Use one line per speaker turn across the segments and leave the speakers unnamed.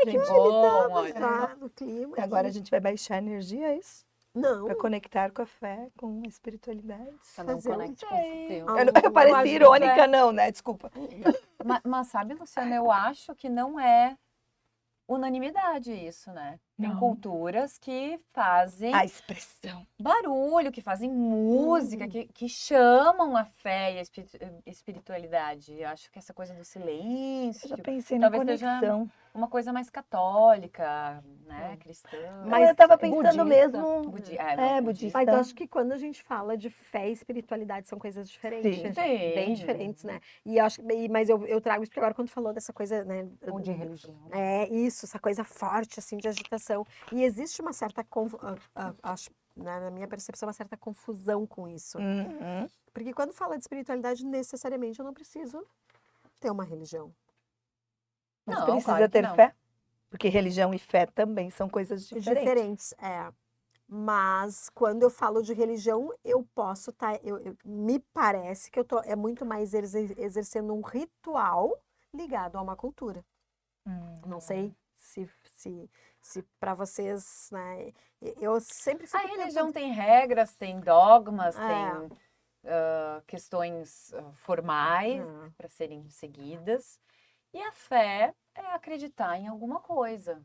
Ai, que bom!
Tava
Olha.
já no clima.
Agora a gente vai baixar energia, é isso?
Não,
Pra conectar com a fé, com a espiritualidade.
Eu não
Mas eu
conecte com
Eu,
o
não-
Eu
eu
acho
pareci
que
irônica, não, né? Desculpa.
Mas sabe, Luciana, eu acho que não é unanimidade isso, né? Tem
Não.
culturas que fazem
A expressão.
barulho, que fazem música, que chamam a fé e a espiritualidade. Eu acho que essa coisa do
Eu
silêncio,
já pensei na
talvez seja
conexão.
uma coisa mais católica, né? Cristã.
Mas eu tava pensando
budista.
mesmo.
Budista.
Mas eu acho que quando a gente fala de fé e espiritualidade são coisas diferentes.
Sim.
Bem diferentes, né? E eu acho, mas eu trago isso porque agora quando tu falou dessa coisa, né?
Ou de religião.
É isso, essa coisa forte, assim, de agitação. E existe uma certa, acho, na minha percepção, uma certa confusão com isso.
Uhum.
Porque quando fala de espiritualidade, necessariamente eu não preciso ter uma religião.
Mas
Não,
precisa
claro que
ter
não.
fé? Porque religião e fé também são coisas diferentes.
Diferentes, é. Mas quando eu falo de religião, eu posso estar. Me parece que é muito mais exercendo um ritual ligado a uma cultura. Não sei se para vocês, né? Eu sempre
A
fico
religião tem regras, tem dogmas,
É.
tem questões formais
Ah.
para serem seguidas. E a fé é acreditar em alguma coisa.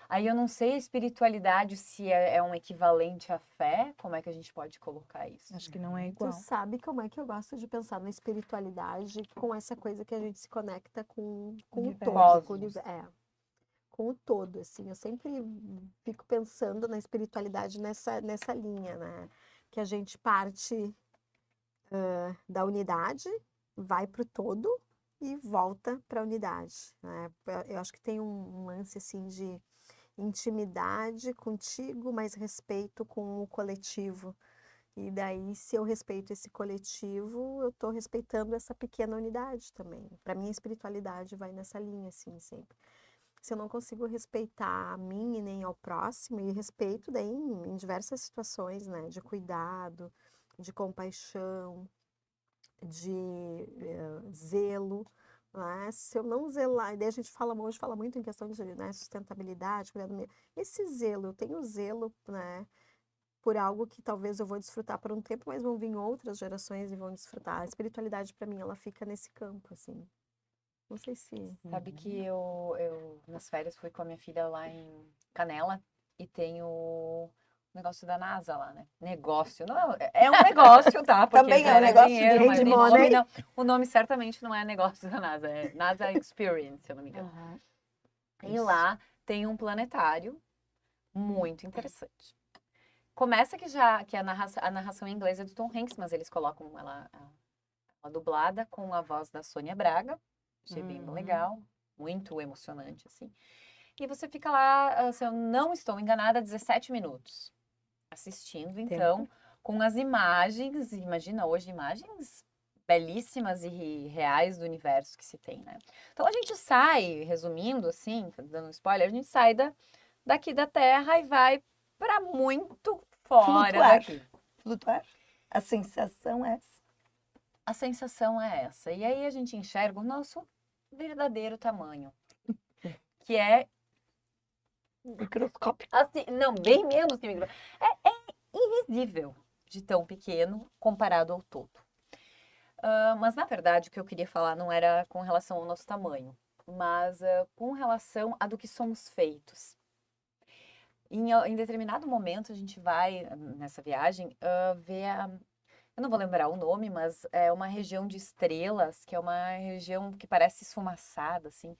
Aí eu não sei a espiritualidade se é um equivalente à fé, como é que a gente pode colocar isso?
Acho que não é
Tu
igual.
sabe como é que eu gosto de pensar na espiritualidade com essa coisa que a gente se conecta com o
Universo.
todo, com o
Cosmos.
com o todo, assim. Eu sempre fico pensando na espiritualidade nessa linha, né? Que a gente parte da unidade, vai para o todo e volta para a unidade, né? Eu acho que tem um lance, assim, de intimidade contigo, mas respeito com o coletivo. E daí, se eu respeito esse coletivo, eu estou respeitando essa pequena unidade também. Para mim, a espiritualidade vai nessa linha, assim, sempre. Se eu não consigo respeitar a mim e nem ao próximo, e respeito daí em diversas situações, né? De cuidado, de compaixão, de zelo, né? Se eu não zelar, e daí a gente hoje fala muito em questão de, né, sustentabilidade, cuidado do meio. Esse zelo, eu tenho zelo, né? Por algo que talvez eu vou desfrutar por um tempo, mas vão vir outras gerações e vão desfrutar. A espiritualidade, para mim, ela fica nesse campo, assim. Não sei se...
Sabe que eu nas férias fui com a minha filha lá em Canela e tem o negócio da NASA lá, né? Negócio, não é um negócio, tá? Porque
Também é um
gera
negócio
dinheiro,
de
mas o
money.
nome não. O nome certamente não é negócio da NASA, é NASA Experience, se eu não me engano. E lá tem um planetário muito interessante. Começa que a narração em inglês é do Tom Hanks, mas eles colocam ela dublada com a voz da Sônia Braga. Achei bem legal, muito emocionante, assim. E você fica lá, se eu não estou enganada, 17 minutos assistindo, então, com as imagens, imagina hoje imagens belíssimas e reais do universo que se tem, né? Então a gente sai, resumindo assim, dando um spoiler, a gente sai daqui da Terra e vai para muito fora
Flutuar.
daqui.
Flutuar. A sensação é essa.
A sensação é essa. E aí a gente enxerga o nosso verdadeiro tamanho, que é
Microscópico.
assim, não, bem menos que micro. É invisível de tão pequeno comparado ao todo. Mas na verdade o que eu queria falar não era com relação ao nosso tamanho, mas com relação a do que somos feitos. Em determinado momento a gente vai nessa viagem ver eu não vou lembrar o nome, mas é uma região de estrelas, que é uma região que parece esfumaçada, assim,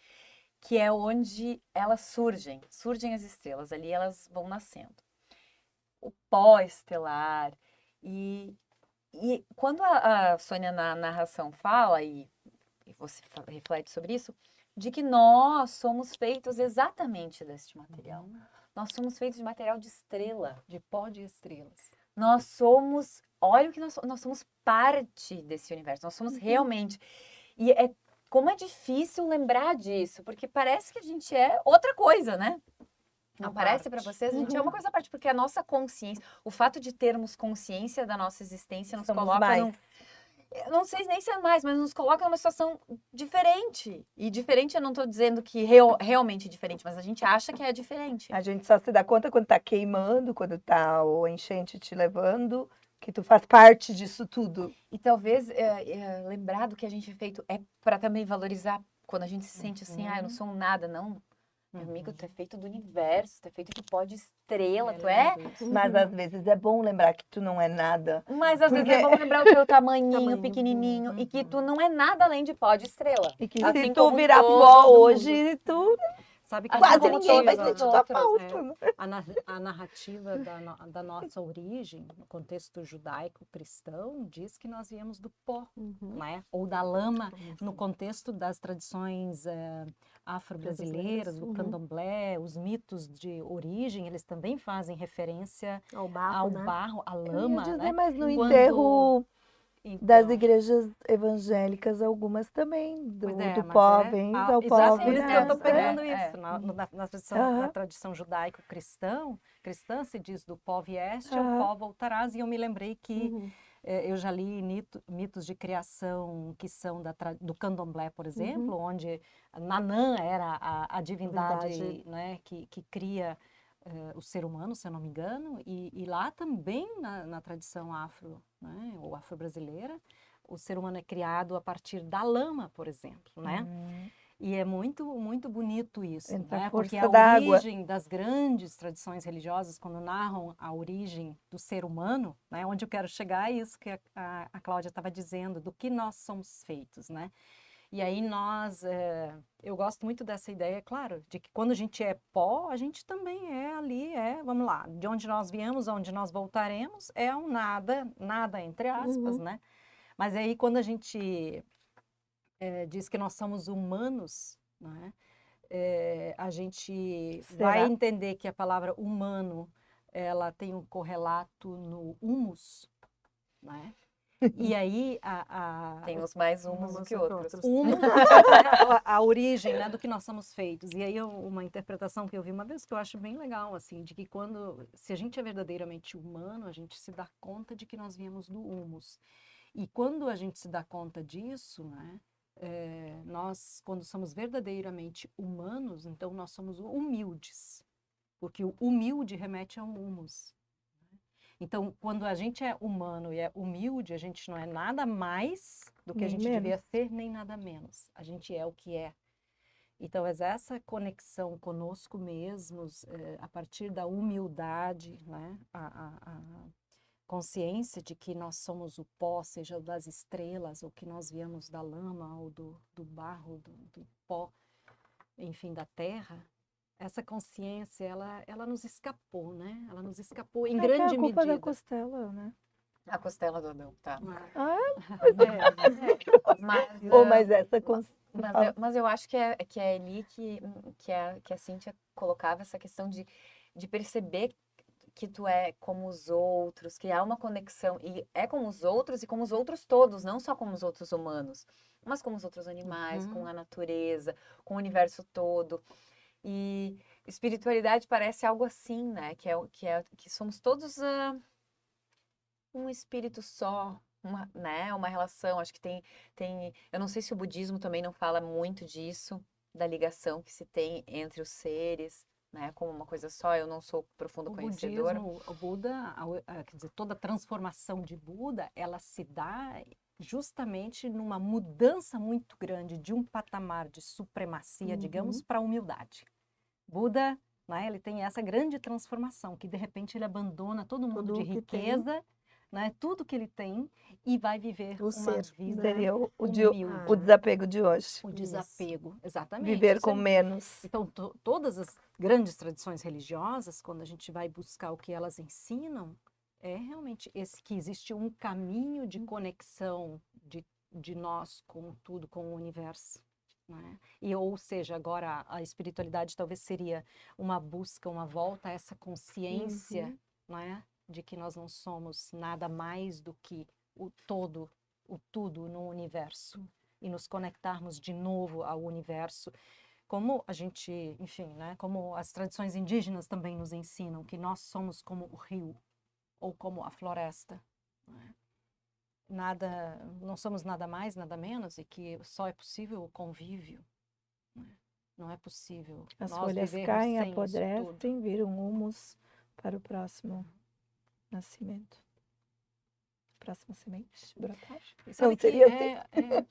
que é onde elas surgem as estrelas, ali elas vão nascendo. O pó estelar, e quando a Sônia na narração fala, e você reflete sobre isso, de que nós somos feitos exatamente deste material. Nós somos feitos de material de estrela.
De pó de estrelas.
Nós somos, olha o que nós somos parte desse universo, nós somos realmente. E como é difícil lembrar disso, porque parece que a gente é outra coisa, né? Não parece para vocês? A gente é uma coisa à parte, porque a nossa consciência, o fato de termos consciência da nossa existência nos
Somos
coloca
mais.
num... eu não sei nem se é mais, mas nos coloca numa situação diferente. E diferente eu não estou dizendo que realmente diferente, mas a gente acha que é diferente.
A gente só se dá conta quando tá queimando, quando tá o enchente te levando, que tu faz parte disso tudo.
E talvez lembrar do que a gente é feito é para também valorizar quando a gente se sente assim, eu não sou um nada, não. Meu amigo, tu é feito do universo, tu é feito de pó de estrela, tu é?
Mas às vezes é bom lembrar que tu não é nada.
Mas às vezes
Porque-
é bom lembrar o teu tamanhinho,
Tamanho,
pequenininho, e que tu não é nada além de pó de estrela.
E que
Assim
se tu
como
virar
todo
pó
mundo.
hoje, tu
Sabe que
Assim
quase
como
ninguém vai
todas as
sentir tua
outras,
falta. né?
a narrativa da nossa origem, no contexto judaico-cristão, diz que nós viemos do pó, né? Ou da lama, no contexto das tradições afro-brasileiras, o candomblé, os mitos de origem, eles também fazem referência
Ao barro,
ao
né?
barro, à
Eu ia
lama,
dizer,
né?
mas no
Quando-
enterro das
Então,
igrejas evangélicas, algumas também,
pois é,
do
mas
pó
é
vens
a-
ao pó
exato, por
virás.
isso que eu estou
virás,
pegando
É,
isso. Na
Aham.
tradição judaico-cristã se diz do pó vieste, ao
Aham.
pó voltarás. E eu me lembrei que
Uhum.
eu já li mitos de criação que são do candomblé, por exemplo, onde Nanã era a divindade,
Verdade.
né, que cria o ser humano, se eu não me engano. E lá também, na tradição afro, né, ou afro-brasileira, o ser humano é criado a partir da lama, por exemplo, né? E é muito, muito bonito isso,
Entra a
né? Porque
força
a
da água.
origem das grandes tradições religiosas, quando narram a origem do ser humano, né? Onde eu quero chegar é isso que a Cláudia estava dizendo, do que nós somos feitos, né? E aí eu gosto muito dessa ideia, claro, de que quando a gente é pó, a gente também é ali, vamos lá, de onde nós viemos, aonde nós voltaremos, é um nada, nada entre aspas, né? Mas aí quando a gente diz que nós somos humanos, né? A gente vai
Será?
entender que a palavra humano, ela tem um correlato no humus, né? E aí
Tem uns mais umas do que outros.
humus, a origem, né, do que nós somos feitos. E aí uma interpretação que eu vi uma vez que eu acho bem legal, assim, de que se a gente é verdadeiramente humano, a gente se dá conta de que nós viemos do humus. E quando a gente se dá conta disso, né, nós, quando somos verdadeiramente humanos, então nós somos humildes, porque o humilde remete a um humus. Então, quando a gente é humano e é humilde, a gente não é nada mais do que a
Nem
gente
menos.
devia ser, nem nada menos. A gente é o que é. Então, essa conexão conosco mesmos, a partir da humildade, né, a consciência de que nós somos o pó, seja das estrelas, ou que nós viemos da lama, ou do barro, do pó, enfim, da terra, essa consciência, ela nos escapou, né? Ela nos escapou em
É que é
grande
a culpa da
medida.
costela, né?
A costela do Adão, tá.
Ah,
Mas,
mas essa
mas eu acho que é ali que a Cíntia colocava essa questão de perceber que tu é como os outros, que há uma conexão, e é como os outros e como os outros todos, não só como os outros humanos, mas como os outros animais, com a natureza, com o universo todo. E espiritualidade parece algo assim, né? Que somos todos um espírito só, uma relação. Acho que eu não sei se o budismo também não fala muito disso, da ligação que se tem entre os seres, né? Como uma coisa só. Eu não sou profunda
O
conhecedora.
budismo, o Buda, quer dizer, toda a transformação de Buda, ela se dá justamente numa mudança muito grande de um patamar de supremacia, digamos, para a humildade. Buda, né, ele tem essa grande transformação, que de repente ele abandona todo mundo
Tudo
de
o que tem.
riqueza, né, tudo que ele tem, e vai viver
O
uma
ser,
vida
seria o
humilde.
desapego de hoje.
O desapego, exatamente.
Viver
Isso
com menos.
Então, todas as grandes tradições religiosas, quando a gente vai buscar o que elas ensinam, é realmente que existe um caminho de conexão de nós com tudo, com o universo. Né? Ou seja, agora a espiritualidade talvez seria uma busca, uma volta a essa consciência, né? De que nós não somos nada mais do que o todo, o tudo no universo. E nos conectarmos de novo ao universo. Como a gente, enfim, né? Como as tradições indígenas também nos ensinam, que nós somos como o rio ou como a floresta. Né? não somos nada mais, nada menos, e que só é possível o convívio, né? Não é possível
As
nós
folhas
vivermos
caem,
sem isso tudo.
apodrecem, viram humus para o próximo nascimento. Próxima semente, brotar.
E sabe
Não
que
seria assim?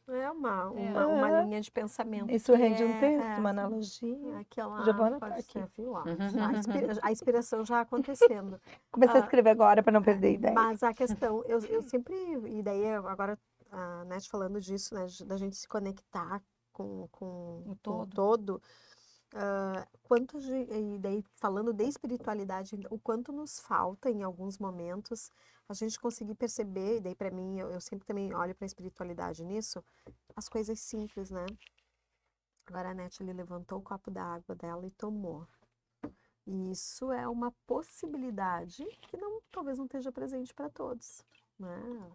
É uma
Ah,
linha de pensamento
isso
que
rende um texto,
é
uma analogia.
aquela
Já vou anotar
pode
aqui.
ser, viu? Ó,
Uhum.
a inspiração já acontecendo.
Comecei a
Ah,
escrever agora para não perder ideia.
Mas a questão, eu sempre, e daí agora a Nath falando disso, né, da gente se conectar com o
todo.
todo, e daí falando de espiritualidade, o quanto nos falta em alguns momentos a gente conseguir perceber, e daí para mim, eu sempre também olho para a espiritualidade nisso, as coisas simples, né? Agora a Nath ali levantou o copo da água dela e tomou. E isso é uma possibilidade que talvez não esteja presente para todos, né?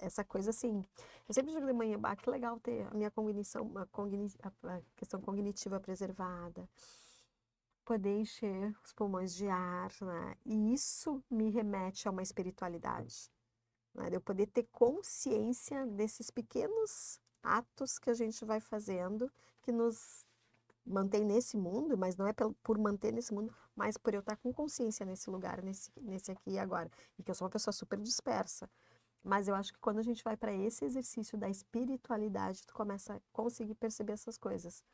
Essa coisa assim, eu sempre digo de manhã, que legal ter a minha cognição, a questão cognitiva preservada, poder encher os pulmões de ar, né? E isso me remete a uma espiritualidade, né? De eu poder ter consciência desses pequenos atos que a gente vai fazendo, que nos mantém nesse mundo, mas não é por manter nesse mundo, mas por eu estar com consciência nesse lugar, nesse aqui e agora. E que eu sou uma pessoa super dispersa. Mas eu acho que quando a gente vai para esse exercício da espiritualidade, tu começa a conseguir perceber essas coisas.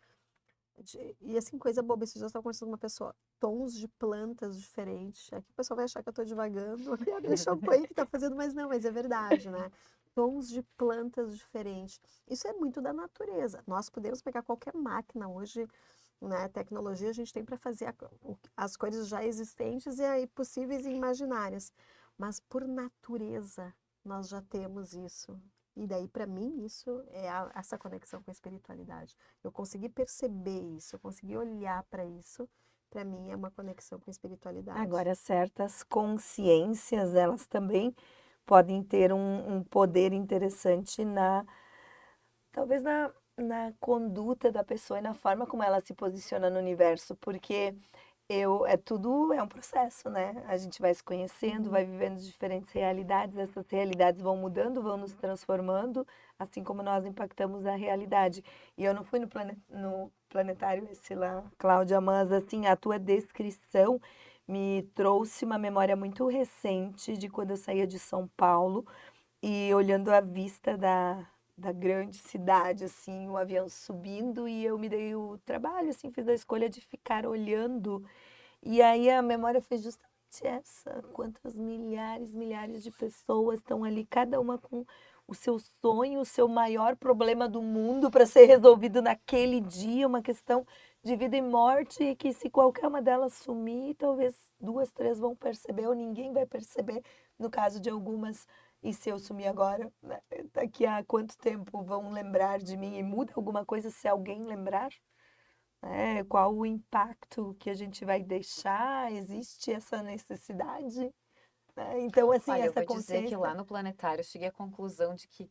E assim, coisa boba, esses dias eu estava conversando com uma pessoa, tons de plantas diferentes. Aqui o pessoal vai achar que eu estou divagando, é champanhe que está fazendo, mas não, mas é verdade, né? Tons de plantas diferentes. Isso é muito da natureza. Nós podemos pegar qualquer máquina hoje, né? Tecnologia a gente tem para fazer as coisas já existentes e possíveis e imaginárias. Mas por natureza nós já temos isso. E daí, para mim, isso é essa conexão com a espiritualidade. Eu consegui perceber isso, eu consegui olhar para isso. Para mim, é uma conexão com a espiritualidade.
Agora, certas consciências, elas também podem ter um poder interessante talvez na conduta da pessoa e na forma como ela se posiciona no universo, porque tudo é um processo, né? A gente vai se conhecendo, vai vivendo diferentes realidades, essas realidades vão mudando, vão nos transformando, assim como nós impactamos a realidade. E eu não fui no planetário esse lá, Cláudia, mas assim, a tua descrição me trouxe uma memória muito recente de quando eu saía de São Paulo e olhando a vista da grande cidade, assim, o avião subindo e eu me dei o trabalho, assim, fiz a escolha de ficar olhando. E aí a memória foi justamente essa, quantas milhares de pessoas estão ali, cada uma com o seu sonho, o seu maior problema do mundo para ser resolvido naquele dia, uma questão de vida e morte, e que se qualquer uma delas sumir, talvez 2, 3 vão perceber, ou ninguém vai perceber, no caso de algumas. E se eu sumir agora, né? Daqui a quanto tempo vão lembrar de mim? E muda alguma coisa se alguém lembrar? Né? Qual o impacto que a gente vai deixar? Existe essa necessidade? Né? Então, assim,
Olha, eu
essa
vou dizer que
consciência.
lá no planetário eu cheguei à conclusão de que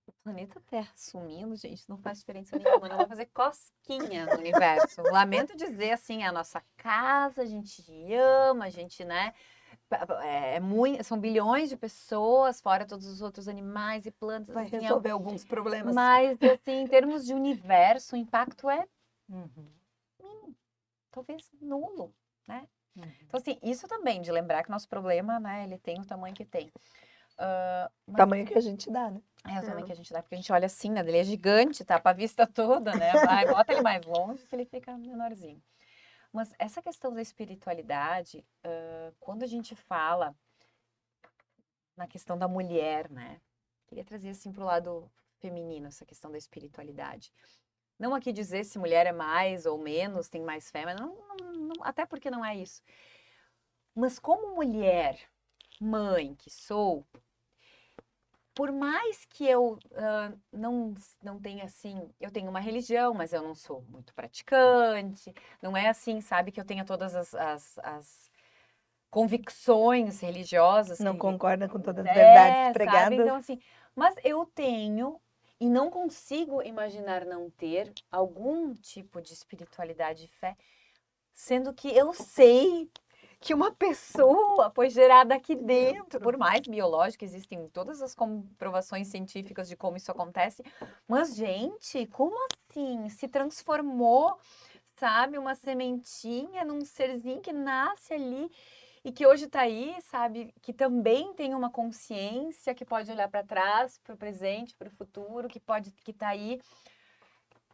o planeta Terra sumindo, gente, não faz diferença nenhuma, não vai fazer cosquinha no universo. Lamento dizer assim, é a nossa casa, a gente ama, a gente, né? São bilhões de pessoas, fora todos os outros animais e plantas.
Vai
Assim,
resolver alguns problemas.
mas, assim, em termos de universo, o impacto é talvez nulo, né? Então, assim, isso também, de lembrar que nosso problema, né, ele tem o tamanho que tem.
O tamanho que a gente dá, né?
É o tamanho que a gente dá, porque a gente olha assim, né? Ele é gigante, tá pra vista toda, né? Vai, bota ele mais longe que ele fica menorzinho. Mas essa questão da espiritualidade, quando a gente fala na questão da mulher, né? Queria trazer assim pro lado feminino essa questão da espiritualidade. Não aqui dizer se mulher é mais ou menos, tem mais fé, mas até porque não é isso. Mas como mulher, mãe que sou, por mais que eu não tenha assim, eu tenho uma religião, mas eu não sou muito praticante, não é assim, sabe, que eu tenha todas as convicções religiosas.
Não
que,
concorda com todas as verdades
sabe?
pregadas.
Então, assim, mas eu tenho e não consigo imaginar não ter algum tipo de espiritualidade e fé, sendo que eu sei que uma pessoa foi gerada aqui dentro. Por mais biológico, existem todas as comprovações científicas de como isso acontece. Mas, gente, como assim? Se transformou, sabe, uma sementinha num serzinho que nasce ali e que hoje tá aí, sabe, que também tem uma consciência, que pode olhar para trás, para o presente, para o futuro, que tá aí.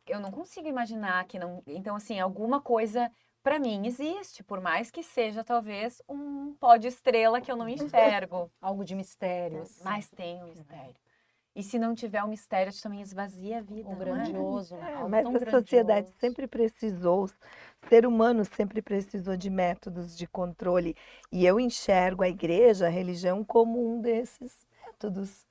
Eu não consigo imaginar que não. Então, assim, alguma coisa para mim existe, por mais que seja talvez um pó de estrela que eu não enxergo,
Algo de mistério, assim.
mas tem um mistério. E se não tiver o mistério, a gente também esvazia a vida,
O
não é?
grandioso, né? Algo
Mas
tão
a sociedade
grandioso.
sempre precisou, o ser humano sempre precisou de métodos de controle. E eu enxergo a igreja, a religião, como um desses métodos.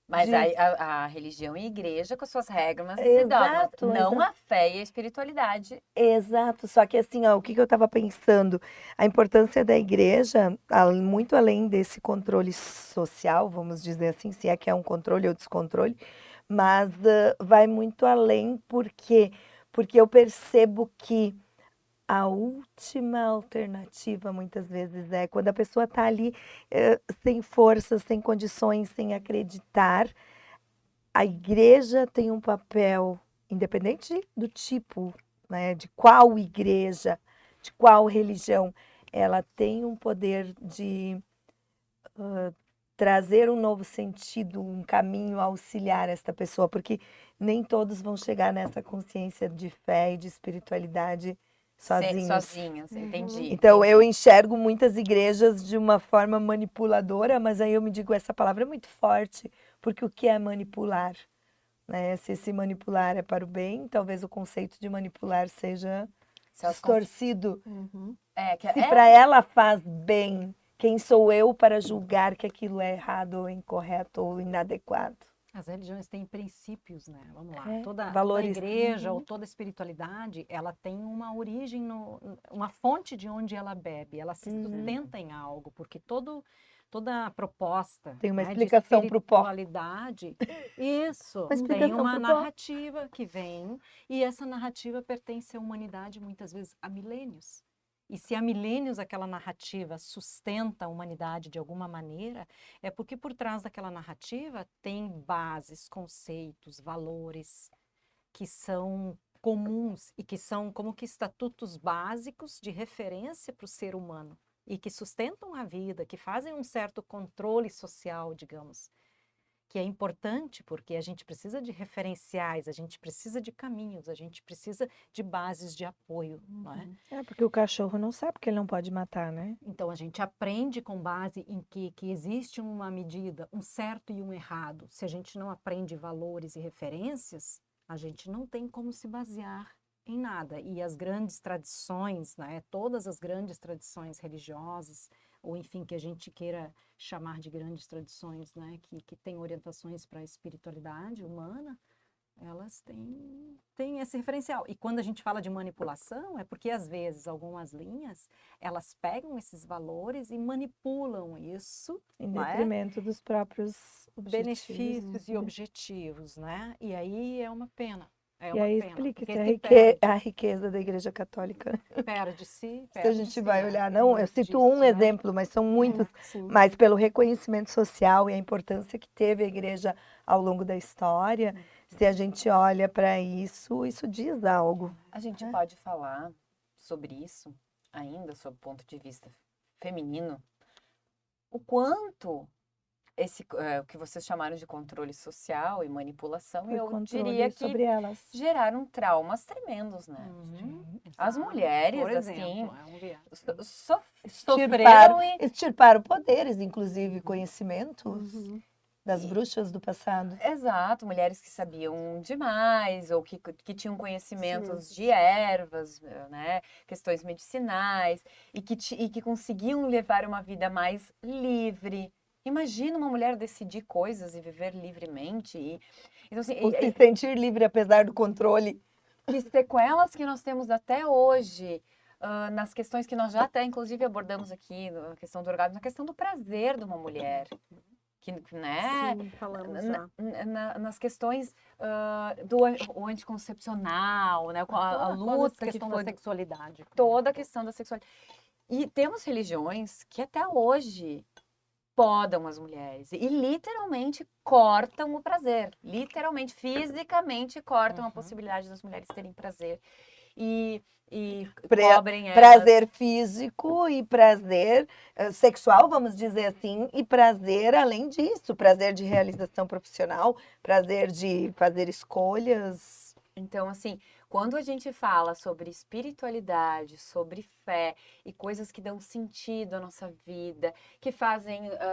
Mas
De...
a religião e a igreja com suas regras e dogmas,
Exato,
não
exato.
a fé e a espiritualidade.
Exato, só que assim, ó, o que eu estava pensando? A importância da igreja, muito além desse controle social, vamos dizer assim, se é que é um controle ou descontrole, mas vai muito além porque eu percebo que a última alternativa, muitas vezes, é quando a pessoa está ali sem força, sem condições, sem acreditar, a igreja tem um papel, independente do tipo, né, de qual igreja, de qual religião, ela tem um poder de trazer um novo sentido, um caminho auxiliar esta pessoa, porque nem todos vão chegar nessa consciência de fé e de espiritualidade sozinhos.
Sozinhas,
Uhum.
entendi.
Então, eu
entendi.
enxergo muitas igrejas de uma forma manipuladora, mas aí eu me digo, essa palavra é muito forte, porque o que é manipular? Né? Se esse manipular é para o bem, talvez o conceito de manipular seja
Se elas
distorcido.
Uhum.
Se para ela faz bem, quem sou eu para julgar que aquilo é errado ou incorreto ou inadequado?
As religiões têm princípios, né? Vamos lá.
É,
Toda
valores.
igreja ou toda espiritualidade, ela tem uma origem, uma fonte de onde ela bebe. Ela se sustenta em algo, porque toda a proposta,
Tem uma
né, de
explicação pro pó.
espiritualidade, isso,
Uma
tem
explicação
uma
pro pó.
narrativa que vem, e essa narrativa pertence à humanidade muitas vezes há milênios. E se há milênios aquela narrativa sustenta a humanidade de alguma maneira, é porque por trás daquela narrativa tem bases, conceitos, valores que são comuns e que são como que estatutos básicos de referência para o ser humano e que sustentam a vida, que fazem um certo controle social, digamos, que é importante porque a gente precisa de referenciais, a gente precisa de caminhos, a gente precisa de bases de apoio, não é?
É porque o cachorro não sabe que ele não pode matar, né?
Então, a gente aprende com base em que existe uma medida, um certo e um errado. Se a gente não aprende valores e referências, a gente não tem como se basear em nada. E as grandes tradições, né, todas as grandes tradições religiosas, ou enfim, que a gente queira chamar de grandes tradições, né, que têm orientações para a espiritualidade humana, elas têm esse referencial. E quando a gente fala de manipulação, é porque às vezes algumas linhas, elas pegam esses valores e manipulam isso,
Em
não é?
detrimento dos próprios
Benefícios e objetivos, né? E aí é uma pena. É
E
uma
aí
pena.
explique-se
Porque
a,
se perde,
a riqueza da Igreja Católica.
perde-se,
Se a gente vai
né?
olhar,
Tem
não, eu
muito
cito
disso,
um
né?
exemplo, mas são muitos,
Sim.
mas pelo reconhecimento social e a importância que teve a igreja ao longo da história, se a gente olha para isso, isso diz algo.
A gente pode falar sobre isso ainda, sob o ponto de vista feminino, o quanto o que vocês chamaram de controle social e manipulação,
Foi
eu
controle
diria que
sobre elas.
geraram traumas tremendos, né? As
Exato.
mulheres,
Por
assim,
exemplo, é um viés.
sofreram
Extirparam poderes, inclusive conhecimentos das
e-
bruxas do passado.
Exato, mulheres que sabiam demais ou que tinham conhecimentos de ervas, né, questões medicinais e que conseguiam levar uma vida mais livre. Imagina uma mulher decidir coisas e viver livremente. Então, assim,
Ou se sentir livre apesar do controle.
que sequelas que nós temos até hoje, nas questões que nós já até, inclusive, abordamos aqui, na questão do orgasmo, na questão do prazer de uma mulher. Que, né?
Sim, falamos já.
Nas questões o anticoncepcional, né? A
Toda a
luta que
questão da
foi
sexualidade.
toda a questão da sexualidade. E temos religiões que até hoje podam as mulheres e literalmente cortam o prazer, literalmente, fisicamente cortam a possibilidade das mulheres terem prazer e cobrem elas.
Prazer físico e prazer sexual, vamos dizer assim, e prazer além disso, prazer de realização profissional, prazer de fazer escolhas.
Então, assim, quando a gente fala sobre espiritualidade, sobre fé e coisas que dão sentido à nossa vida, que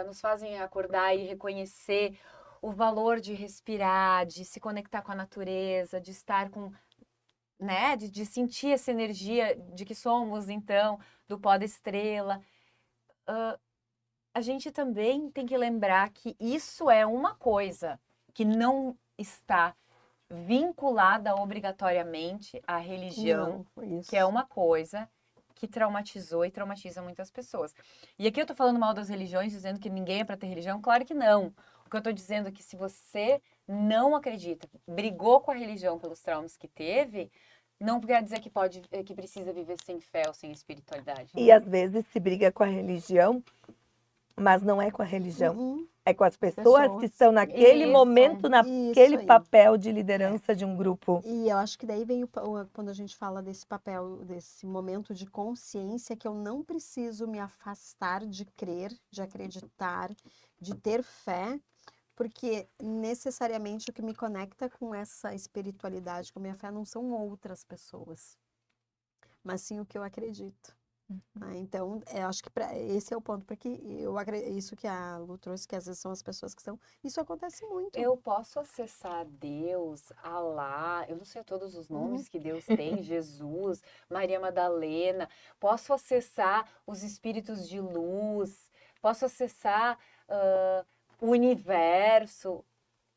nos fazem acordar e reconhecer o valor de respirar, de se conectar com a natureza, de estar com, né, de sentir essa energia de que somos, então, do pó da estrela, a gente também tem que lembrar que isso é uma coisa que não está vinculada obrigatoriamente à religião,
Não, isso.
que é uma coisa que traumatizou e traumatiza muitas pessoas. E aqui eu tô falando mal das religiões, dizendo que ninguém é para ter religião, claro que não. O que eu tô dizendo é que se você não acredita, brigou com a religião pelos traumas que teve, não quer dizer que precisa viver sem fé ou sem espiritualidade.
E às vezes se briga com a religião, mas não é com a religião.
Uhum.
É com as pessoas que estão naquele
Isso,
momento, naquele
aí.
papel de liderança de um grupo.
E eu acho que daí vem quando a gente fala desse papel, desse momento de consciência, que eu não preciso me afastar de crer, de acreditar, de ter fé, porque necessariamente o que me conecta com essa espiritualidade, com a minha fé, não são outras pessoas, mas sim o que eu acredito. Então, eu acho que esse é o ponto, porque isso que a Lu trouxe, que às vezes são as pessoas que são, isso acontece muito.
Eu posso acessar Deus, Alá, eu não sei todos os nomes que Deus tem, Jesus, Maria Madalena, posso acessar os espíritos de luz, posso acessar o universo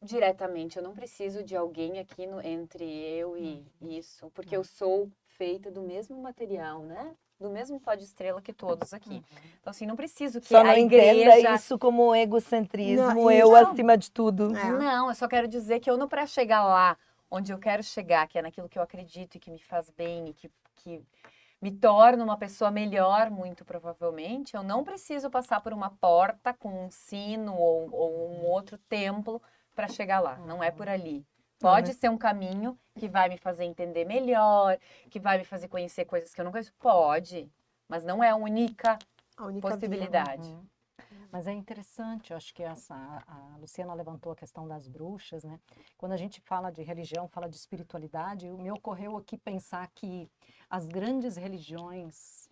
diretamente. Eu não preciso de alguém aqui entre eu e isso, porque eu sou feita do mesmo material, né? Do mesmo pó de estrela que todos aqui. Então, assim, não preciso que
Só não
a
entenda
igreja...
isso como egocentrismo,
Não,
eu
não.
acima de tudo.
É.
Não, eu só quero dizer que eu não, para chegar lá onde eu quero chegar, que é naquilo que eu acredito e que me faz bem e que me torna uma pessoa melhor, muito provavelmente, eu não preciso passar por uma porta com um sino ou um outro templo para chegar lá. Não é por ali. Pode ser um caminho que vai me fazer entender melhor, que vai me fazer conhecer coisas que eu não conheço. Pode, mas não é a única
A única via.
possibilidade.
Mas é interessante, eu acho que a Luciana levantou a questão das bruxas, né? Quando a gente fala de religião, fala de espiritualidade, me ocorreu aqui pensar que as grandes religiões,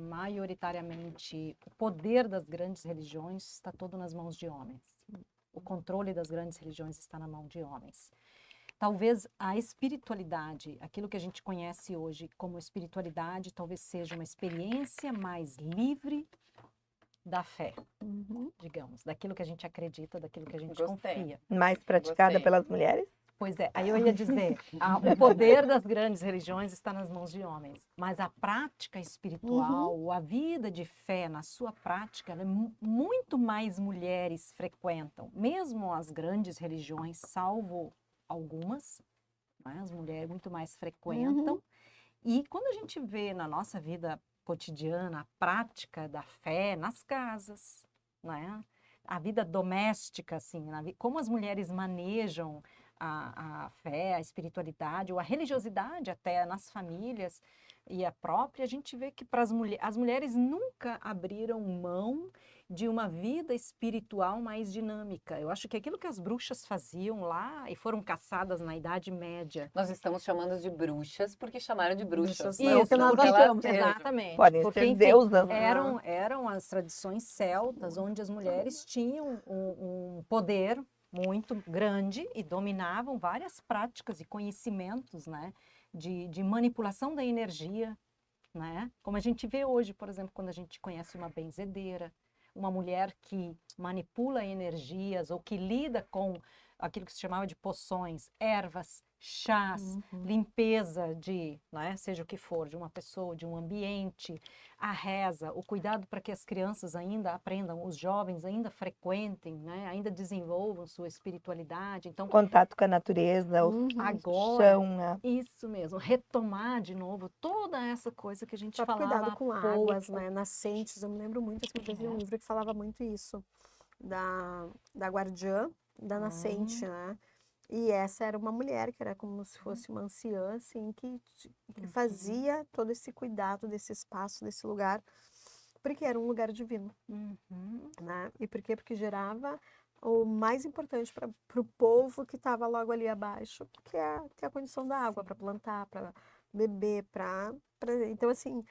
maioritariamente, o poder das grandes religiões está todo nas mãos de homens. O controle das grandes religiões está na mão de homens. Talvez a espiritualidade, aquilo que a gente conhece hoje como espiritualidade, talvez seja uma experiência mais livre da fé, digamos, daquilo que a gente acredita, daquilo que a gente
Gostei.
confia.
Mais praticada
Gostei.
pelas mulheres?
Pois é, aí eu ia dizer, o poder das grandes religiões está nas mãos de homens, mas a prática espiritual, a vida de fé na sua prática, ela muito mais mulheres frequentam, mesmo as grandes religiões, salvo algumas, né, as mulheres muito mais frequentam. E quando a gente vê na nossa vida cotidiana a prática da fé nas casas, né? A vida doméstica, assim, como as mulheres manejam a fé, a espiritualidade ou a religiosidade até nas famílias e a própria, a gente vê que para as mulheres nunca abriram mão de uma vida espiritual mais dinâmica. Eu acho que aquilo que as bruxas faziam lá e foram caçadas na Idade Média.
Nós estamos chamando de bruxas porque chamaram de bruxas.
Isso, é o que nós
porque elas
achamos.
sejam.
Exatamente.
Podem
Porque,
ser
enfim,
deusas, né?
eram as tradições celtas, onde as mulheres tinham um poder muito grande e dominavam várias práticas e conhecimentos, né, de manipulação da energia, né? Como a gente vê hoje, por exemplo, quando a gente conhece uma benzedeira, uma mulher que manipula energias ou que lida com aquilo que se chamava de poções, ervas, chás,
Uhum.
limpeza de, né, seja o que for, de uma pessoa, de um ambiente, a reza, o cuidado para que as crianças ainda aprendam, os jovens ainda frequentem, né, ainda desenvolvam sua espiritualidade. Então,
Contato com a natureza, o
Uhum.
agora,
chão, né?
isso mesmo, retomar de novo toda essa coisa que a gente
Próprio
falava
cuidado com
há
águas,
pouco.
né? Nascentes. Eu me lembro muito, assim, teve um livro que falava muito isso, da guardiã da nascente, né? E essa era uma mulher que era como se fosse uma anciã, assim, que fazia todo esse cuidado desse espaço, desse lugar, porque era um lugar divino,
Uhum.
né? E por quê? Porque gerava o mais importante para o povo que estava logo ali abaixo, que é a condição da água para plantar, para beber, então assim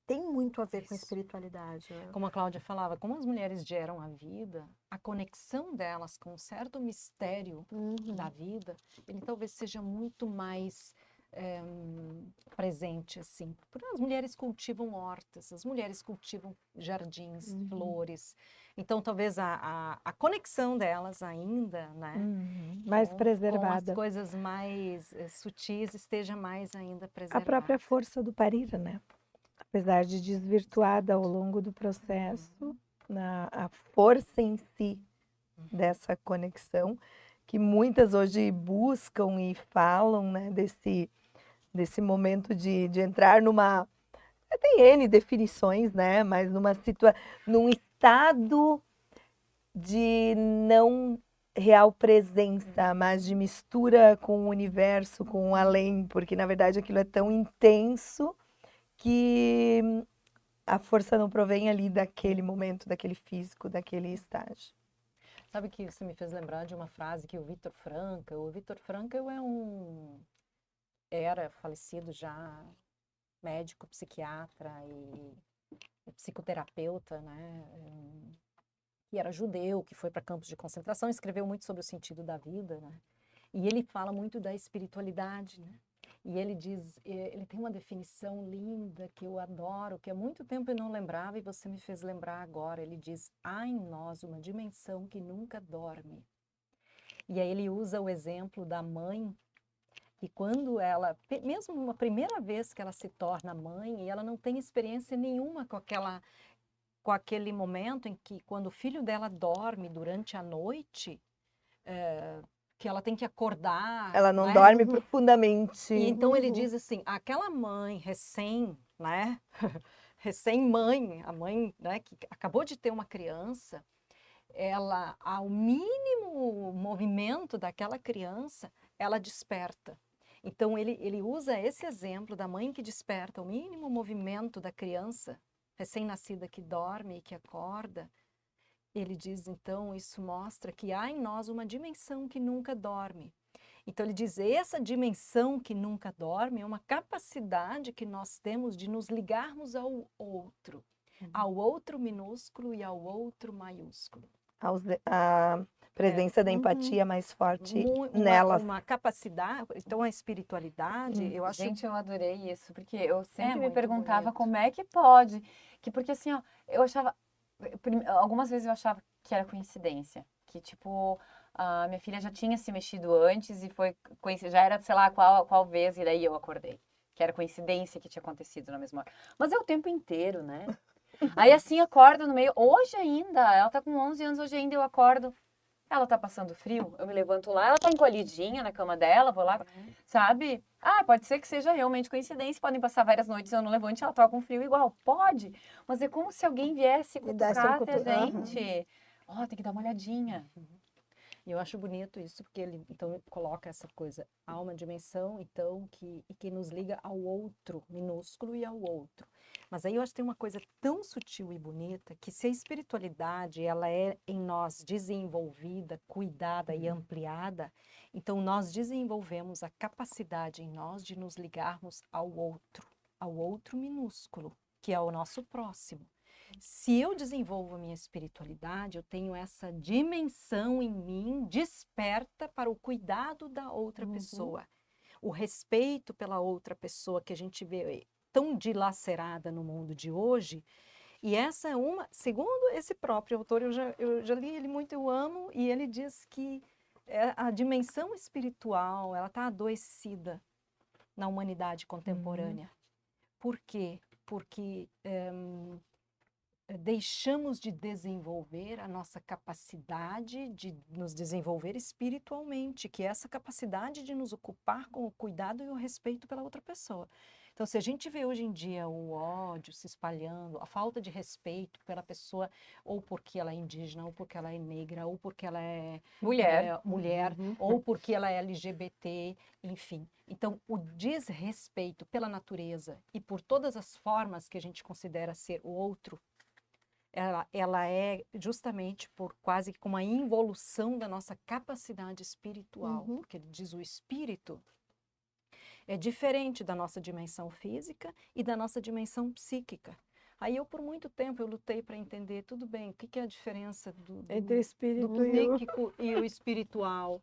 tem muito a ver com a
Isso.
espiritualidade, né?
Como a Cláudia falava, como as mulheres geram a vida, a conexão delas com um certo mistério da vida, ele talvez seja muito mais presente, assim. Porque as mulheres cultivam hortas, as mulheres cultivam jardins, flores. Então, talvez a conexão delas ainda, né?
Mais
Com as
preservada.
coisas mais sutis esteja mais ainda
A
preservada.
própria força do parir, né? Apesar de desvirtuada ao longo do processo, a força em si dessa conexão, que muitas hoje buscam e falam, né, desse momento de entrar numa. Tem N definições, né? Mas num estado de não real presença, mas de mistura com o universo, com o além, porque na verdade aquilo é tão intenso que a força não provém ali daquele momento, daquele físico, daquele estágio.
Sabe que isso me fez lembrar de uma frase que o Viktor Frankl era falecido já, médico, psiquiatra e psicoterapeuta, né? Que era judeu, que foi para campos de concentração, escreveu muito sobre o sentido da vida, né? E ele fala muito da espiritualidade, né? E ele diz, ele tem uma definição linda que eu adoro, que há muito tempo eu não lembrava e você me fez lembrar agora. Ele diz: há em nós uma dimensão que nunca dorme. E aí ele usa o exemplo da mãe, que quando ela, mesmo uma primeira vez que ela se torna mãe, e ela não tem experiência nenhuma com aquele momento em que, quando o filho dela dorme durante a noite, que ela tem que acordar.
Ela não
né?
dorme profundamente.
E então ele diz assim, aquela mãe né? Recém-mãe, a mãe, né, que acabou de ter uma criança, ela, ao mínimo movimento daquela criança, ela desperta. Então ele usa esse exemplo da mãe que desperta, o mínimo movimento da criança recém-nascida que dorme e que acorda. Ele diz, então, isso mostra que há em nós uma dimensão que nunca dorme. Então ele diz, essa dimensão que nunca dorme é uma capacidade que nós temos de nos ligarmos ao outro minúsculo e ao outro maiúsculo.
A presença da empatia mais forte nelas.
Uma capacidade, então a espiritualidade, eu acho...
Gente, eu adorei isso, porque eu sempre me
muito
perguntava
bonito.
como é que pode, porque assim, ó, eu achava, algumas vezes eu achava que era coincidência, que tipo, a minha filha já tinha se mexido antes e foi já era, sei lá, qual vez, e daí eu acordei, que era coincidência que tinha acontecido na mesma hora. Mas é o tempo inteiro, né? Aí assim, acordo no meio, hoje ainda, ela tá com 11 anos, hoje ainda eu acordo, ela tá passando frio, eu me levanto lá, ela tá encolhidinha na cama dela, vou lá, sabe? Ah, pode ser que seja realmente coincidência, podem passar várias noites, eu não levante, ela tá com frio igual, pode. Mas é como se alguém viesse e
desse um
cutucasse a
cutu-
gente. Ó, tem que dar uma olhadinha.
E eu acho bonito isso, porque ele então coloca essa coisa, há uma dimensão então que nos liga ao outro minúsculo e ao outro. Mas aí eu acho que tem uma coisa tão sutil e bonita, que se a espiritualidade ela é em nós desenvolvida, cuidada e ampliada, então nós desenvolvemos a capacidade em nós de nos ligarmos ao outro minúsculo, que é o nosso próximo. Se eu desenvolvo a minha espiritualidade, eu tenho essa dimensão em mim desperta para o cuidado da outra pessoa. O respeito pela outra pessoa que a gente vê tão dilacerada no mundo de hoje. E essa é uma, segundo esse próprio autor, eu já li ele muito, eu amo, e ele diz que a dimensão espiritual, ela está adoecida na humanidade contemporânea. Por quê? Porque deixamos de desenvolver a nossa capacidade de nos desenvolver espiritualmente, que é essa capacidade de nos ocupar com o cuidado e o respeito pela outra pessoa. Então, se a gente vê hoje em dia o ódio se espalhando, a falta de respeito pela pessoa, ou porque ela é indígena, ou porque ela é negra, ou porque ela é
Mulher.
mulher, ou porque ela é LGBT, enfim. Então, o desrespeito pela natureza e por todas as formas que a gente considera ser o outro, ela é justamente por quase como uma involução da nossa capacidade espiritual, porque ele diz o espírito é diferente da nossa dimensão física e da nossa dimensão psíquica. Aí eu, por muito tempo, eu lutei para entender, tudo bem, o que é a diferença
Entre o espírito
do
e o...
psíquico e o espiritual?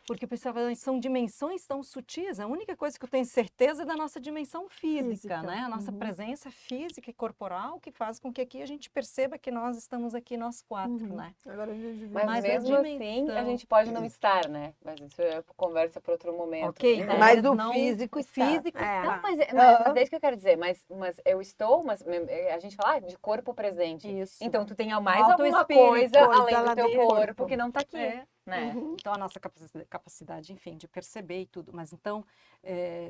Porque eu pensava, são dimensões tão sutis, a única coisa que eu tenho certeza é da nossa dimensão física, né? A nossa presença física e corporal que faz com que aqui a gente perceba que nós estamos aqui, nós quatro, né?
Agora a gente vê.
Mas
Mas a
mesmo assim, a
dimensão-
gente pode não estar, né? Mas isso é conversa para outro momento.
Ok,
né?
então,
Mas o
não-
físico está.
físico
É.
está.
Não, mas é isso que eu quero dizer. Mas eu estou, mas a gente fala de corpo presente.
Isso.
Então tu tem mais
Falta o
alguma
espírito,
coisa
coisa
além
lá
do teu
dentro.
corpo que não tá aqui,
É.
né?
Então, a nossa capacidade, enfim, de perceber e tudo. Mas, então,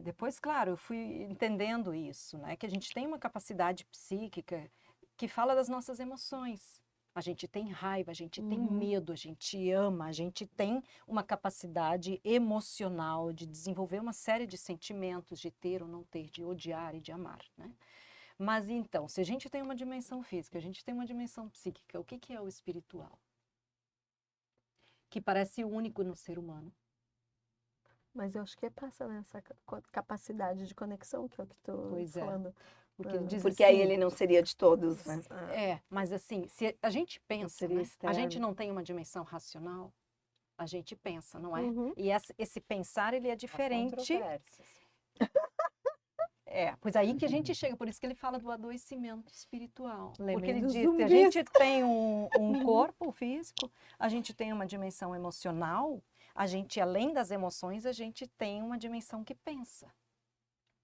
depois, claro, eu fui entendendo isso, né? Que a gente tem uma capacidade psíquica que fala das nossas emoções. A gente tem raiva, a gente tem medo, a gente ama, a gente tem uma capacidade emocional de desenvolver uma série de sentimentos, de ter ou não ter, de odiar e de amar, né? Mas, então, se a gente tem uma dimensão física, a gente tem uma dimensão psíquica, o que é o espiritual? Que parece único no ser humano.
Mas eu acho que passa nessa capacidade de conexão, que é o que tu
Pois é.
falando.
Porque ele diz
Porque
assim,
aí ele não seria de todos, né?
mas assim, se a gente pensa,
seria
né? A
externo.
gente não tem uma dimensão racional, a gente pensa, não é?
Uhum.
E esse pensar, ele é
Há
diferente.
controvérsias.
Pois aí que a gente chega, por isso que ele fala do adoecimento espiritual. Porque ele
Lembrei dos
diz, se a
zumbis.
gente tem um corpo físico, a gente tem uma dimensão emocional, a gente, além das emoções, a gente tem uma dimensão que pensa.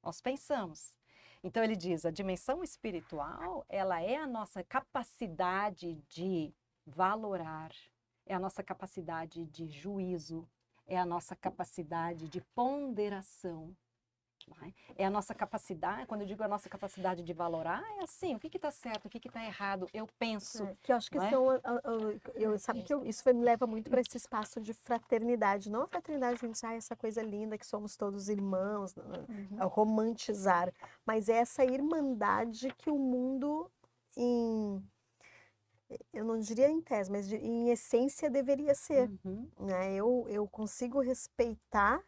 Nós pensamos. Então ele diz, a dimensão espiritual, ela é a nossa capacidade de valorar, é a nossa capacidade de juízo, é a nossa capacidade de ponderação. É a nossa capacidade, quando eu digo a nossa capacidade de valorar, é assim, o que está certo, o que está errado, eu penso.
Que eu acho que
não é?
sabe que isso me leva muito para esse espaço de fraternidade. Não a fraternidade, a gente essa coisa linda que somos todos irmãos, romantizar, mas é essa irmandade que o mundo, eu não diria em tese, mas em essência deveria ser. Né? Eu consigo respeitar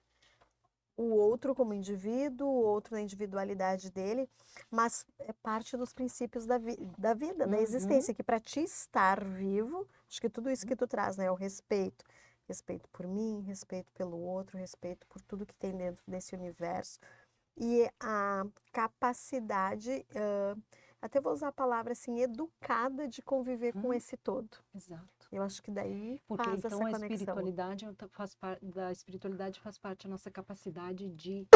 o outro como indivíduo, o outro na individualidade dele, mas é parte dos princípios da vida, da existência, que para ti estar vivo, acho que tudo isso que tu traz, né, é o respeito. Respeito por mim, respeito pelo outro, respeito por tudo que tem dentro desse universo. E a capacidade, até vou usar a palavra assim, educada de conviver com esse todo.
Exato.
Eu acho que daí
Porque
faz
então
essa
a
conexão.
espiritualidade faz parte da nossa capacidade de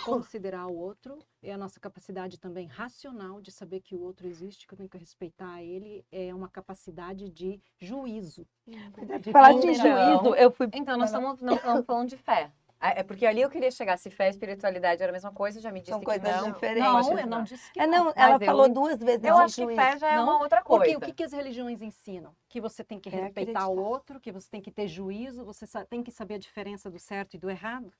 considerar o outro, é a nossa capacidade também racional de saber que o outro existe, que eu tenho que respeitar ele, é uma capacidade de juízo. De
Falar de
ponderação.
juízo, eu fui...
Então, nós não estamos falando de fé. É porque ali eu queria chegar, se fé e espiritualidade era a mesma coisa, já me disse
São
que
coisas
não.
diferentes.
Não, eu não disse que
Não,
Mas
ela
eu-
falou duas vezes
Eu
de
acho que
juízo.
fé já é uma
Não,
outra coisa.
Porque o que as religiões ensinam? Que você tem que
É
respeitar o
acreditar.
outro, que você tem que ter juízo, você tem que saber a diferença do certo e do errado.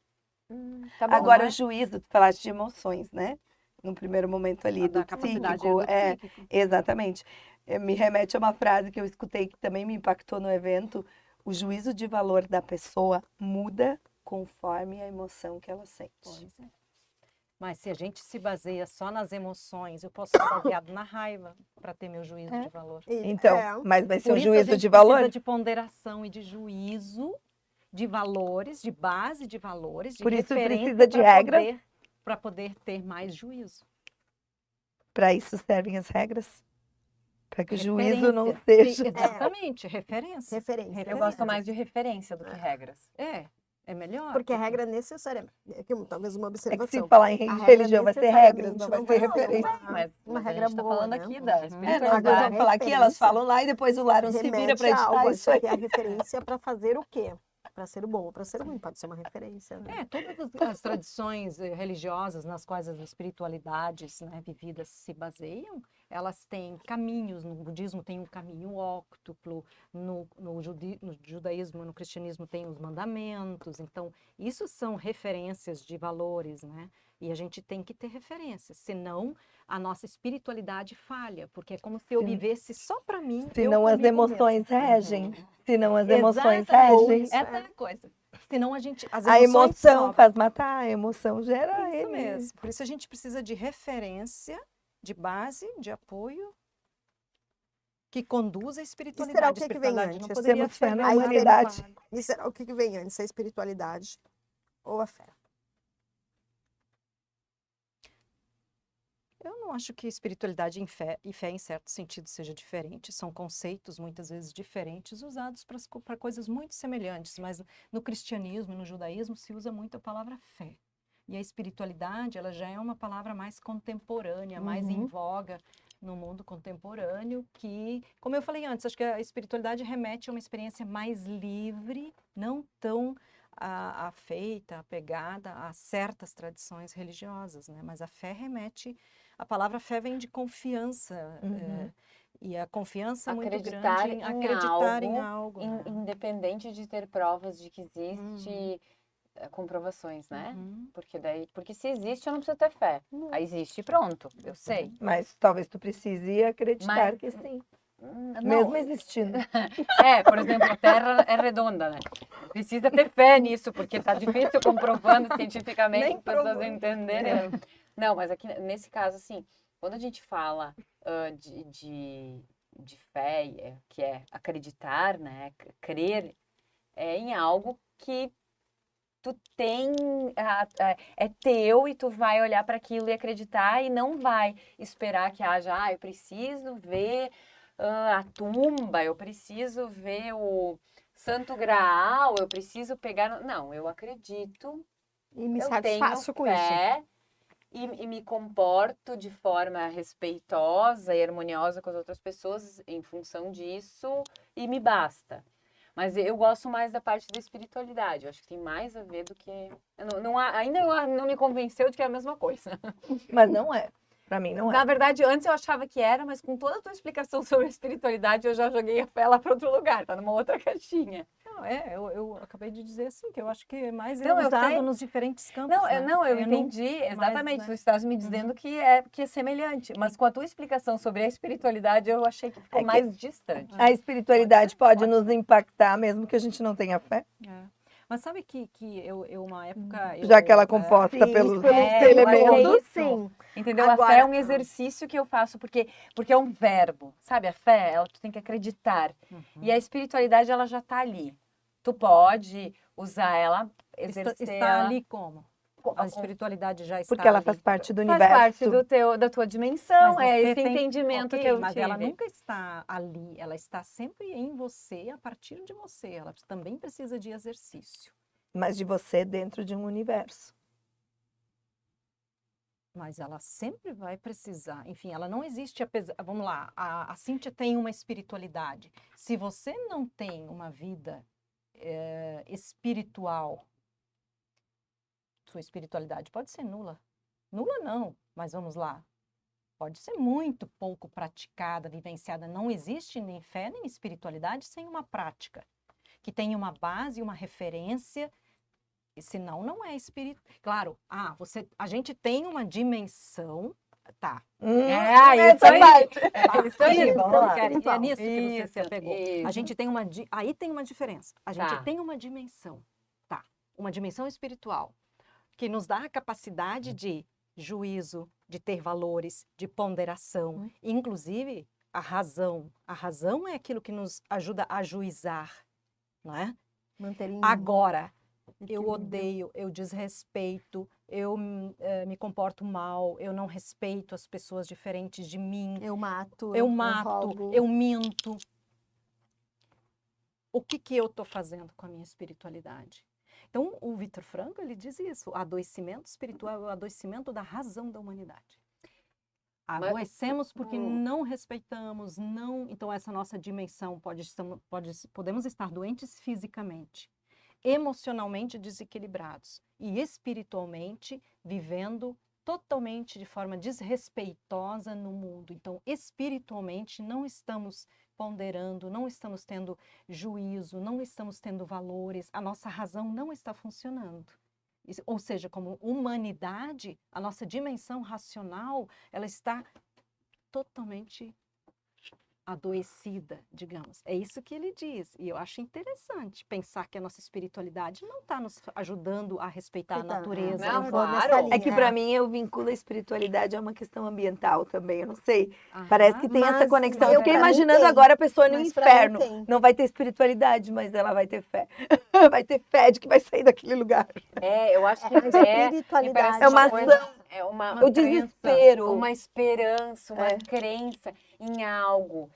Tá bom,
Agora, o
mas-
juízo, tu falaste de emoções, né? No primeiro momento ali, do
Da capacidade
psíquico.
do psíquico.
Exatamente. Me remete a uma frase que eu escutei que também me impactou no evento. O juízo de valor da pessoa muda conforme a emoção que ela sente.
Pois é. Mas se a gente se baseia só nas emoções, eu posso ser baseado na raiva para ter meu juízo de valor.
Então, mas vai ser
Por
um
isso a
juízo
gente
de valor?
precisa de ponderação e de juízo, de valores, de base de valores, de
Por isso
referência
precisa de regras?
para poder ter mais juízo.
Para isso servem as regras? Para que o juízo não
Referência.
seja.
Sim, exatamente, referência.
Referência.
Eu gosto mais de referência do que regras.
É melhor.
Porque a regra necessariamente, talvez uma
É que se
observação.
falar em
A regra
religião vai ser regras, não vai ser
necessariamente
referência.
Mas,
uma
mas
regra
a gente tá
boa,
falando
né?
aqui da
Uhum.
Nós
espiritualidade.
vamos falar aqui, elas
referência
falam lá e depois o Laron se vira para
remete a
editar
algo,
isso aí.
que é a referência para fazer o quê? Para ser bom ou para ser ruim, pode ser uma referência, né?
Todas as tradições religiosas nas quais as espiritualidades, né, vividas se baseiam, elas têm caminhos. No budismo tem um caminho óctuplo, no judaísmo, no cristianismo tem os mandamentos. Então, isso são referências de valores, né? E a gente tem que ter referências, senão a nossa espiritualidade falha, porque é como se eu
Sim.
vivesse só para mim.
Senão
eu
as
comigo
emoções
mesma.
regem. Senão as emoções
Exatamente.
regem.
Essa é a coisa. Senão as
A
emoções
emoção
sobem.
faz matar, a emoção gera
Isso
ele.
mesmo. Por isso a gente precisa de referência, de base, de apoio, que conduza a espiritualidade.
que
A
que vem
espiritualidade
antes?
não poderia
Temos fé
ser
na
Aí
verdade
humanidade.
vaga.
E será o que que vem antes, a espiritualidade ou a fé?
Eu não acho que espiritualidade e fé, em certo sentido, seja diferente. São conceitos, muitas vezes, diferentes, usados para coisas muito semelhantes. Mas no cristianismo e no judaísmo se usa muito a palavra fé. E a espiritualidade, ela já é uma palavra mais contemporânea, mais em voga no mundo contemporâneo, que, como eu falei antes, acho que a espiritualidade remete a uma experiência mais livre, não tão afeita, apegada a certas tradições religiosas, né? Mas a fé remete, a palavra fé vem de confiança, e a confiança é muito
Acreditar
grande em
em
acreditar em
algo,
algo. né?
independente de ter provas de que existe comprovações, né? Porque se existe, eu não preciso ter fé. Aí existe e pronto, eu sei.
Mas talvez tu precise acreditar
Mas-
que sim.
Não,
Mesmo existindo.
por exemplo, a Terra é redonda, né? Precisa ter fé nisso, porque tá difícil comprovando cientificamente
Nem
as pessoas
provando.
entenderem. Não, mas aqui nesse caso, assim, quando a gente fala de fé, que é acreditar, né? Crer em algo que tu tem, é teu e tu vai olhar para aquilo e acreditar e não vai esperar que haja, eu preciso ver a tumba, eu preciso ver o Santo Graal, eu preciso pegar. Não, eu acredito,
E me
eu
satisfaço
tenho
com isso.
fé e me comporto de forma respeitosa e harmoniosa com as outras pessoas em função disso e me basta. Mas eu gosto mais da parte da espiritualidade. Eu acho que tem mais a ver do que. Ainda não me convenceu de que é a mesma coisa.
Mas não é. Pra mim não é.
Na verdade, antes eu achava que era, mas com toda a tua explicação sobre a espiritualidade, eu já joguei a fé lá para outro lugar, tá numa outra caixinha.
Não, eu acabei de dizer assim, que eu acho que mais é
Não, eu
usado
sei.
nos diferentes campos.
Não,
né?
eu entendi, exatamente.
né?
Tu estás me dizendo que é semelhante. Mas com a tua explicação sobre a espiritualidade, eu achei que ficou
É que-
mais distante.
A espiritualidade pode
pode
nos impactar, mesmo que a gente não tenha fé.
Mas sabe que eu uma época...
Já que ela é composta pelos
eu achei
elementos.
isso.
Sim.
Entendeu? A fé é um exercício que eu faço porque é um verbo, sabe? A fé, tu tem que acreditar. E a espiritualidade, ela já tá ali. Tu pode usar ela, exercer
Está
ela.
ali como? A espiritualidade já está
Porque ela
ali.
faz parte do
Faz
universo.
parte da tua dimensão,
Mas
é
você
esse
tem-
entendimento
Ok,
que eu
mas
tive.
ela nunca está ali, ela está sempre em você, a partir de você. Ela também precisa de exercício.
Mas de você dentro de um universo.
Mas ela sempre vai precisar. Enfim, ela não existe apesar. Vamos lá, a Cíntia tem uma espiritualidade. Se você não tem uma vida espiritual, sua espiritualidade pode ser nula. Nula não, mas vamos lá. Pode ser muito pouco praticada, vivenciada. Não existe nem fé nem espiritualidade sem uma prática, que tenha uma base, uma referência. E senão não é espírito. Claro, a gente tem uma dimensão, tá?
Isso aí. Isso aí, vamos lá.
É nisso que você se apegou.
Isso.
A gente tem aí tem uma diferença. A gente
Tá.
tem uma dimensão, tá? Uma dimensão espiritual que nos dá a capacidade de juízo, de ter valores, de ponderação, inclusive a razão. A razão é aquilo que nos ajuda a juizar, não é?
Manter em
Agora, eu
equilíbrio.
odeio, eu desrespeito, eu me comporto mal, eu não respeito as pessoas diferentes de mim,
Eu mato,
eu mato,
roubo.
eu minto. O que que eu estou fazendo com a minha espiritualidade? Então, o Viktor Frankl, ele diz isso, o adoecimento espiritual é o adoecimento da razão da humanidade. Adoecemos porque não respeitamos, não. Então, essa nossa dimensão podemos estar doentes fisicamente, emocionalmente desequilibrados e espiritualmente vivendo totalmente de forma desrespeitosa no mundo. Então, espiritualmente não estamos ponderando, não estamos tendo juízo, não estamos tendo valores, a nossa razão não está funcionando. Ou seja, como humanidade, a nossa dimensão racional, ela está totalmente adoecida, digamos. É isso que ele diz. E eu acho interessante pensar que a nossa espiritualidade não está nos ajudando a respeitar a natureza.
Não,
Eu vou nessa
claro.
linha.
É que para mim eu vinculo a espiritualidade a uma questão ambiental também, eu não sei. Parece que tem essa
mas
conexão.
eu,
Eu fiquei
pra mim,
imaginando
tem.
agora a pessoa no
Mas pra mim
inferno.
tem.
Não vai ter espiritualidade, mas ela vai ter fé. Vai ter fé de que vai sair daquele lugar.
Eu acho que
A
fé
espiritualidade
É uma
coisa, é uma
O desespero.
uma esperança, uma crença em algo.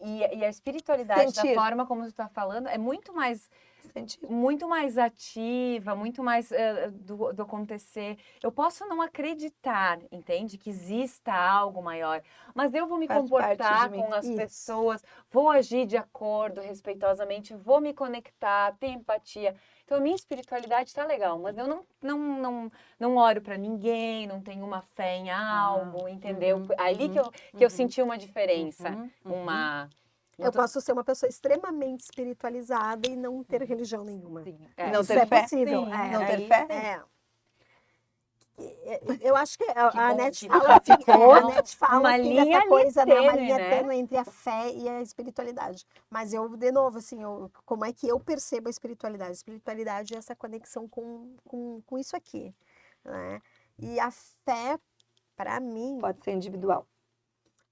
E a espiritualidade, da
Sentir.
forma como tu está falando, é muito mais
Sentir.
ativa, muito mais do acontecer. Eu posso não acreditar, entende? Que exista algo maior, mas eu vou me
Faz parte
comportar
de mim.
com as
Isso.
pessoas, vou agir de acordo, respeitosamente, vou me conectar, ter empatia. Então, a minha espiritualidade está legal, mas eu não oro para ninguém, não tenho uma fé em algo, entendeu? Ali que eu senti uma diferença, uma...
Eu posso ser uma pessoa extremamente espiritualizada e não ter religião nenhuma.
Sim.
Não
Isso
ter
é
fé.
possível.
Sim,
é.
Não ter
aí
fé?
sim.
É. Eu acho que a
bom
Net
que
fala assim,
ficou
a Net fala
uma
assim
linha
dessa
ali
coisa, né, uma
tênue,
linha
né?
tênue entre a fé e a espiritualidade. Mas eu, de novo, assim, como é que eu percebo a espiritualidade? A espiritualidade é essa conexão com isso aqui, né? E a fé, para mim,
Pode ser individual.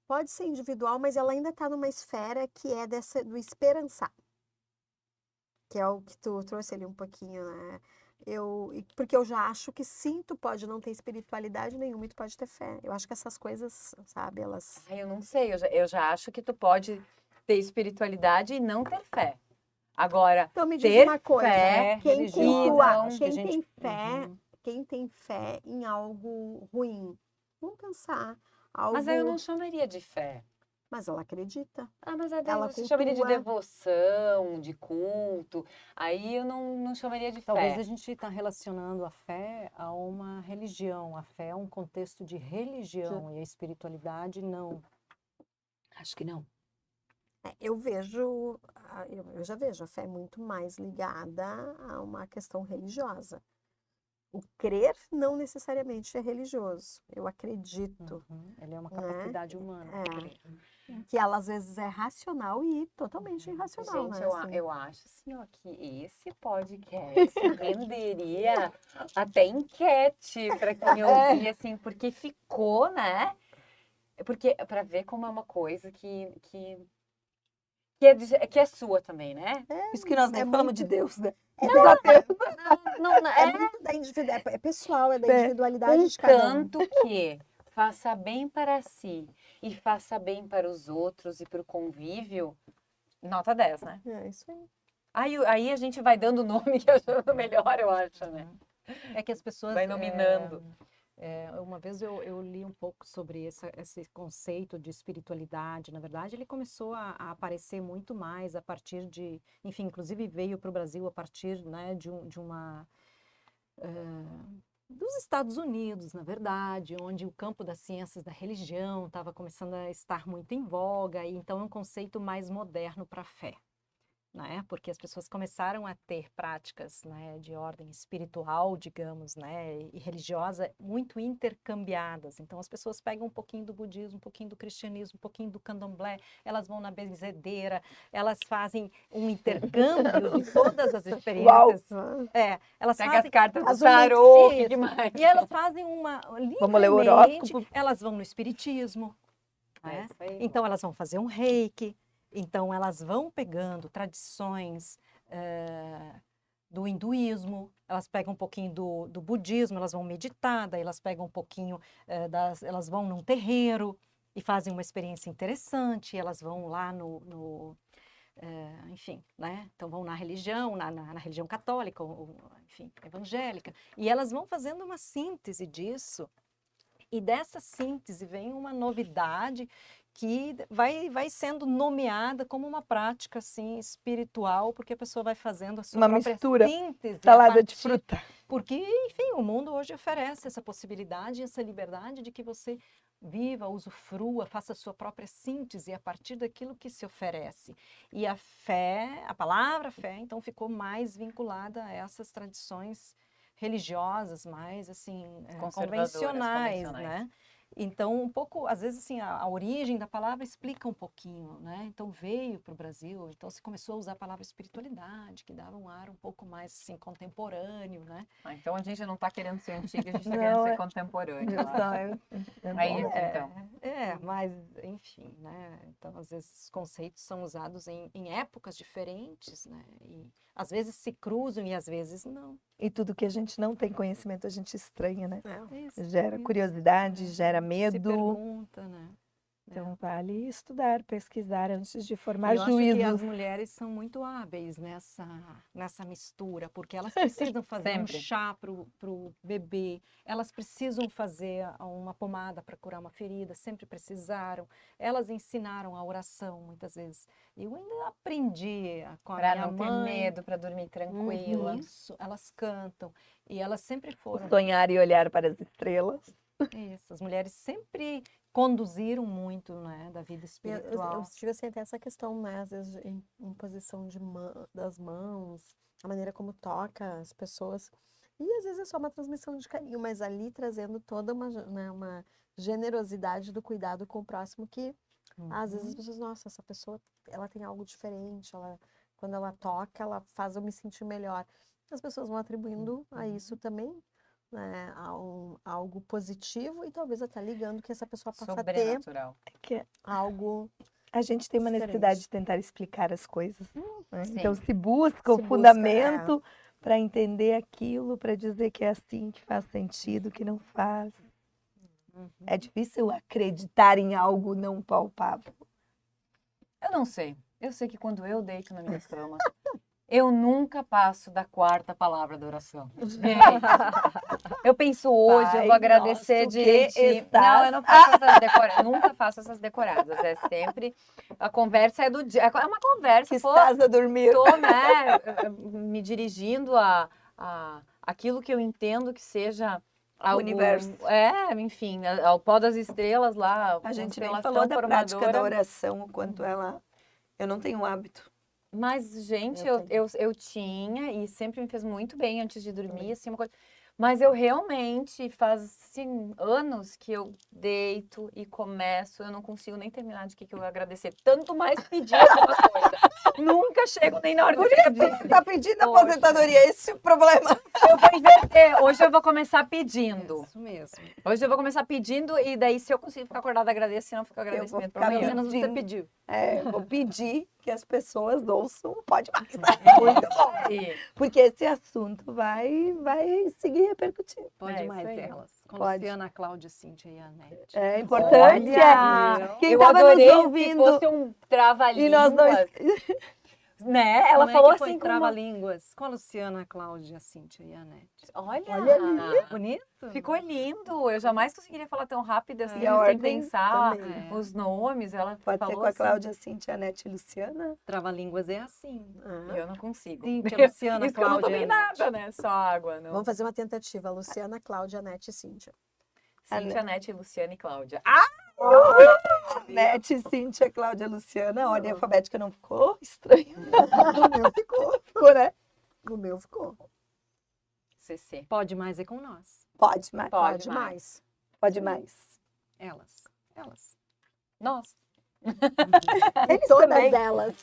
pode ser individual, mas ela ainda está numa esfera que é do esperançar. Que é o que tu trouxe ali um pouquinho, né? Porque eu já acho que sim, tu pode não ter espiritualidade nenhuma e tu pode ter fé. Eu acho que essas coisas, sabe, elas...
Ai, eu não sei, eu já acho que tu pode ter espiritualidade e não ter fé. Agora,
Então me diz
ter
uma coisa,
fé,
quem
religiosa, acho que a
quem
gente-
tem fé, quem tem fé em algo ruim, vamos pensar,
mas aí eu
algo,
não chamaria de fé.
mas ela acredita.
Ah, mas aí
Ela
você chamaria de
cultua.
devoção, de culto. Aí eu não chamaria de
Talvez
fé.
a gente está relacionando a fé a uma religião. A fé é um contexto de religião e a espiritualidade não. Acho que não.
Eu já vejo a fé muito mais ligada a uma questão religiosa. O crer não necessariamente é religioso. Eu acredito
Ele é uma
né?
capacidade humana.
É.
crer.
que ela às vezes é racional e totalmente irracional,
Gente,
né? Assim.
eu acho assim, ó, que esse podcast renderia até enquete para quem ouvir, assim, porque ficou, né? Porque para ver como é uma coisa que é sua também, né?
Isso que nós nem
É
falamos
muito-
de Deus, né?
Não,
É muito da individualidade, é pessoal, é da
É.
individualidade de cada um.
tanto que faça bem para si e faça bem para os outros e para o convívio, nota 10, né?
É isso aí.
Aí a gente vai dando o nome que achando melhor, eu acho, né?
É que as pessoas.
Vai nominando.
Uma vez eu li um pouco sobre esse conceito de espiritualidade. Na verdade, ele começou a aparecer muito mais a partir de. Enfim, inclusive veio para o Brasil a partir, né, de uma. Dos Estados Unidos, na verdade, onde o campo das ciências da religião estava começando a estar muito em voga, e então é um conceito mais moderno para a fé. Né? Porque as pessoas começaram a ter práticas, né, de ordem espiritual, digamos, né, e religiosa muito intercambiadas. Então as pessoas pegam um pouquinho do budismo, um pouquinho do cristianismo, um pouquinho do candomblé, elas vão na benzedeira, elas fazem um intercâmbio de todas as experiências. Elas
Pega
fazem
as cartas do
as
tarô, o
Isso.
que mais?
e elas fazem uma
Vamos ler o
livremente,
horóscopo.
elas vão no espiritismo,
É
né?
isso aí.
Então elas vão fazer um reiki. Então, elas vão pegando tradições do hinduísmo, elas pegam um pouquinho do budismo, elas vão meditar, daí elas pegam um pouquinho, elas vão num terreiro e fazem uma experiência interessante, elas vão lá enfim, né? Então vão na religião, na religião católica, ou, enfim, evangélica, e elas vão fazendo uma síntese disso, e dessa síntese vem uma novidade que vai sendo nomeada como uma prática assim espiritual, porque a pessoa vai fazendo a sua
Uma
própria
mistura,
síntese a
salada de
partir-
fruta.
porque, enfim, o mundo hoje oferece essa possibilidade, essa liberdade de que você viva, usufrua, faça a sua própria síntese a partir daquilo que se oferece. E a fé, a palavra fé, então ficou mais vinculada a essas tradições religiosas, mais assim,
Conservadoras,
convencionais,
convencionais.
né? Então, um pouco, às vezes, assim, a origem da palavra explica um pouquinho, né? Então, veio para o Brasil, então se começou a usar a palavra espiritualidade, que dava um ar um pouco mais, assim, contemporâneo, né?
Então a gente não está querendo ser antiga, a gente está
Não,
querendo ser
é-
contemporâneo. eu acho.
Não, é
É
bom.
isso, então.
Mas, enfim, né? Então, às vezes, os conceitos são usados em épocas diferentes, né? E às vezes se cruzam e às vezes não.
E tudo que a gente não tem conhecimento, a gente estranha, né?
Isso,
Gera
isso.
curiosidade,
É,
gera
Se
medo.
pergunta, né?
Então, vale estudar, pesquisar antes de
E
formar
eu acho que as
juízos.
mulheres são muito hábeis nessa mistura, porque elas precisam fazer um
Sempre.
chá pro bebê, elas precisam fazer uma pomada para curar uma ferida, sempre precisaram. Elas ensinaram a oração muitas vezes. Eu ainda aprendi com a
Para
minha
não ter
mãe.
medo, para dormir tranquila.
Isso, elas cantam. E elas sempre foram.
Sonhar e olhar para as estrelas.
Isso, as mulheres sempre conduziram muito, né, da vida
Eu
espiritual.
tive assim, até essa questão, né, às vezes em posição das mãos, a maneira como toca as pessoas. E às vezes é só uma transmissão de carinho, mas ali trazendo toda uma generosidade do cuidado com o próximo que às vezes as pessoas, nossa, essa pessoa, ela tem algo diferente, quando ela toca, ela faz eu me sentir melhor. As pessoas vão atribuindo a isso também, né, algo positivo e talvez até ligando que essa pessoa passa a ter
Sobrenatural.
Que
algo
a gente tem uma
Diferente.
necessidade de tentar explicar as coisas, né?
Sim.
Então se busca o
Se busca,
fundamento para entender aquilo, para dizer que é assim, que faz sentido, que não faz.
Uhum.
É difícil acreditar em algo não palpável.
Eu não sei. Eu sei que quando eu deito na minha cama, eu nunca passo da quarta palavra da oração. Eu penso hoje, eu vou
Pai
agradecer
nosso que
direitinho.
estás-
Não, eu não faço essas decoradas. Nunca faço essas decoradas. É sempre. A conversa é do dia. É uma conversa,
Que
pô.
estás a dormir.
Tô, né, me dirigindo a aquilo que eu entendo que seja algo,
universo.
enfim, ao pó das estrelas lá,
A gente nem
constelação
falou da prática da
formadora.
oração, o quanto ela... Eu não tenho hábito.
Mas, gente,
Eu
eu tinha e sempre me fez muito bem antes de dormir, assim, uma coisa. Mas eu realmente, faz, assim, anos que eu deito e começo, eu não consigo nem terminar de que eu agradecer. Tanto mais pedir alguma coisa. Nunca chego nem na hora de pedir.
Tá pedindo
Poxa.
aposentadoria, esse é o problema.
Eu vou inverter. Hoje eu vou começar pedindo.
Isso mesmo.
Hoje eu vou começar pedindo e daí, se eu consigo ficar acordada, agradeço. Se não, fica agradecimento pra
ficar
amanhã.
Menos você
pedindo.
pediu.
Vou pedir que as pessoas ouçam o Pode Mais. Muito bom.
E-
Porque esse assunto vai seguir repercutindo.
Pode
É,
mais
isso aí.
elas. Com
Pode.
Luciana, Cláudia, Cíntia e a Anete.
É importante.
Olha,
Quem
eu
tava
adorei
nos
se
ouvindo
fosse um trava-línguas.
e nós dois...
Né? Ela
Como
falou
é que foi
assim com uma...
trava-línguas com a Luciana, a Cláudia, a Cíntia e a Anete.
Olha,
Bonito?
ficou lindo. Eu jamais conseguiria falar tão rápido assim,
E a
sem
ordem
pensar
também.
É.
os nomes. Ela
Pode
falou
ser com a
assim,
Cláudia, Cíntia, Anete e Luciana?
Trava-línguas é assim.
Ah,
eu não consigo.
Cíntia, Luciana,
Isso que eu não
Cláudia e
tomei
Anete.
nada, né? Só água. Não.
vamos fazer uma tentativa. Luciana, Cláudia, Anete e Cíntia.
Cíntia, Anete, Luciana e Cláudia.
Anete, Cíntia, Cláudia, Luciana. A ordem alfabética não ficou estranha.
O meu ficou.
Ficou, né?
O meu ficou.
CC.
Pode mais é com nós.
Pode mais.
Pode
Pode mais.
Pode mais.
Elas.
Nossa.
Eles
Todas
também.
elas.